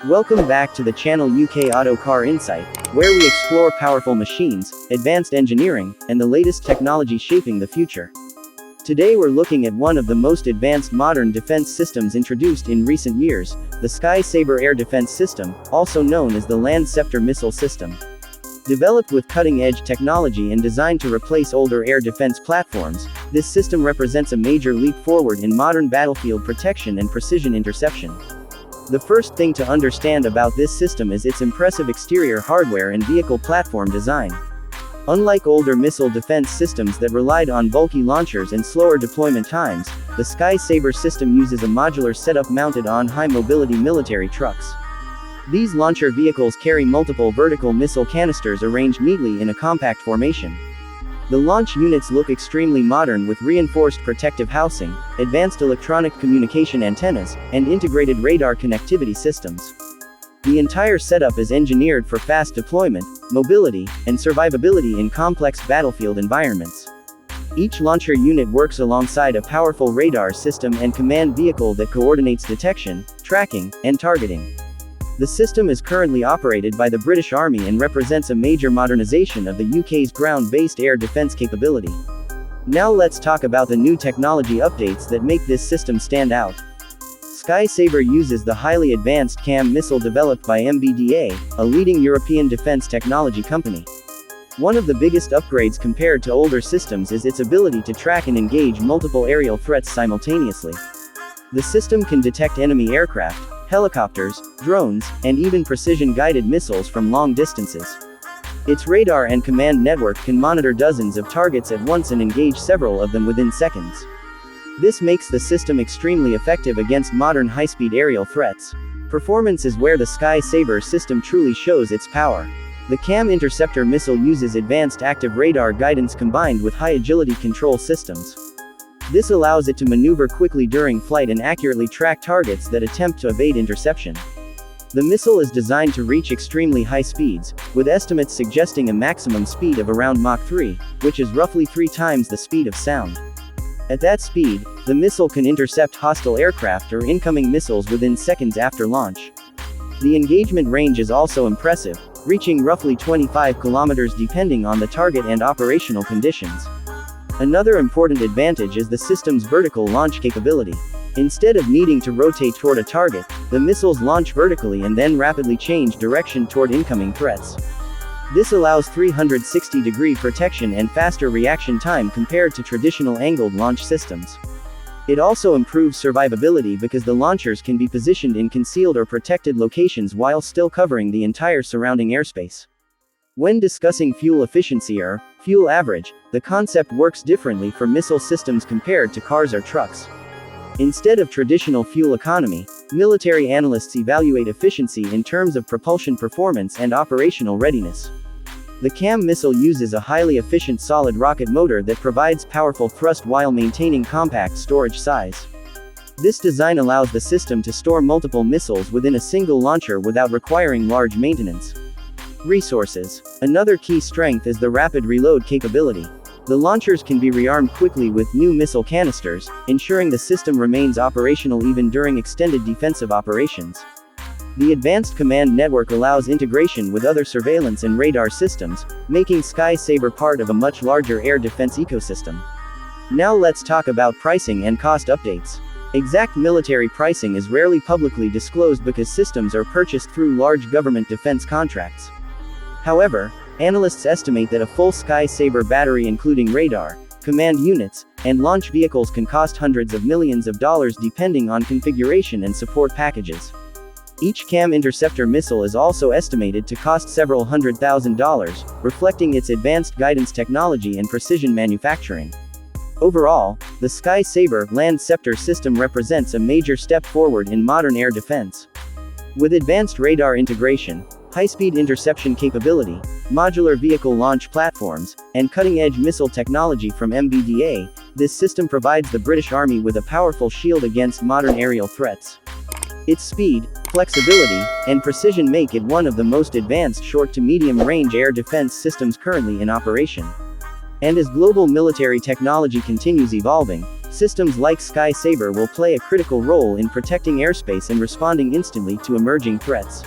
Welcome back to the channel UK Auto Car Insight, where we explore powerful machines, advanced engineering, and the latest technology shaping the future. Today we're looking at one of the most advanced modern defense systems introduced in recent years, the Sky Sabre air defense system, also known as the Land Ceptor missile system. Developed with cutting-edge technology and designed to replace older air defense platforms, this system represents a major leap forward in modern battlefield protection and precision interception. The first thing to understand about this system is its impressive exterior hardware and vehicle platform design. Unlike older missile defense systems that relied on bulky launchers and slower deployment times, the Sky Sabre system uses a modular setup mounted on high-mobility military trucks. These launcher vehicles carry multiple vertical missile canisters arranged neatly in a compact formation. The launch units look extremely modern with reinforced protective housing, advanced electronic communication antennas, and integrated radar connectivity systems. The entire setup is engineered for fast deployment, mobility, and survivability in complex battlefield environments. Each launcher unit works alongside a powerful radar system and command vehicle that coordinates detection, tracking, and targeting. The system is currently operated by the British Army and represents a major modernization of the UK's ground-based air defense capability. Now let's talk about the new technology updates that make this system stand out. Sky Sabre uses the highly advanced CAMM missile developed by MBDA, a leading European defense technology company. One of the biggest upgrades compared to older systems is its ability to track and engage multiple aerial threats simultaneously. The system can detect enemy aircraft, helicopters, drones, and even precision-guided missiles from long distances. Its radar and command network can monitor dozens of targets at once and engage several of them within seconds. This makes the system extremely effective against modern high-speed aerial threats. Performance is where the Sky Sabre system truly shows its power. The CAMM interceptor missile uses advanced active radar guidance combined with high-agility control systems. This allows it to maneuver quickly during flight and accurately track targets that attempt to evade interception. The missile is designed to reach extremely high speeds, with estimates suggesting a maximum speed of around Mach 3, which is roughly 3 times the speed of sound. At that speed, the missile can intercept hostile aircraft or incoming missiles within seconds after launch. The engagement range is also impressive, reaching roughly 25 kilometers depending on the target and operational conditions. Another important advantage is the system's vertical launch capability. Instead of needing to rotate toward a target, the missiles launch vertically and then rapidly change direction toward incoming threats. This allows 360-degree protection and faster reaction time compared to traditional angled launch systems. It also improves survivability because the launchers can be positioned in concealed or protected locations while still covering the entire surrounding airspace. When discussing fuel efficiency or fuel average, the concept works differently for missile systems compared to cars or trucks. Instead of traditional fuel economy, military analysts evaluate efficiency in terms of propulsion performance and operational readiness. The CAMM missile uses a highly efficient solid rocket motor that provides powerful thrust while maintaining compact storage size. This design allows the system to store multiple missiles within a single launcher without requiring large maintenance. Resources. Another key strength is the rapid reload capability. The launchers can be rearmed quickly with new missile canisters, ensuring the system remains operational even during extended defensive operations. The advanced command network allows integration with other surveillance and radar systems, making Sky Sabre part of a much larger air defense ecosystem. Now let's talk about pricing and cost updates. Exact military pricing is rarely publicly disclosed because systems are purchased through large government defense contracts. However, analysts estimate that a full Sky Sabre battery including radar, command units, and launch vehicles can cost hundreds of millions of dollars depending on configuration and support packages. Each CAMM interceptor missile is also estimated to cost several $100,000, reflecting its advanced guidance technology and precision manufacturing. Overall, the Sky Sabre Land Ceptor system represents a major step forward in modern air defense. With advanced radar integration, high-speed interception capability, modular vehicle launch platforms, and cutting-edge missile technology from MBDA, this system provides the British Army with a powerful shield against modern aerial threats. Its speed, flexibility, and precision make it one of the most advanced short to medium-range air defense systems currently in operation. And as global military technology continues evolving, Systems like Sky Sabre will play a critical role in protecting airspace and responding instantly to emerging threats.